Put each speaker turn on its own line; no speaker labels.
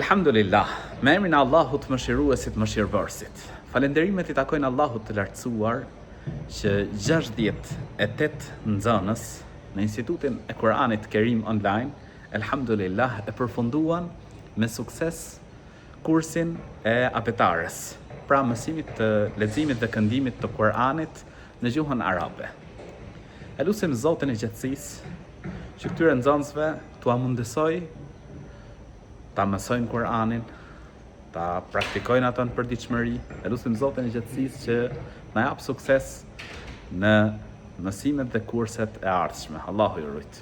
Alhamdulillah, me emrin e Allahut mëshiruesit mëshirëbërësit. Falenderimet I takojnë Allahut të lartësuar që 68 nxënës në Institutin e Kuranit Kerim Online, alhamdulillah, e përfunduan me sukses kursin e apetares, pra mësimit të leximit dhe këndimit të Kuranit në gjuhën arabe. E lutim Zotin e gjatësisë që këtyre nxënësve t'ua mundësoj ta mësojnë Kur'anin, ta praktikojnë ato në përditshmëri. E lutim Zotin e gjatësisë që na jap sukses në mësimet dhe kurset e ardhshme. Allahu ju rujt.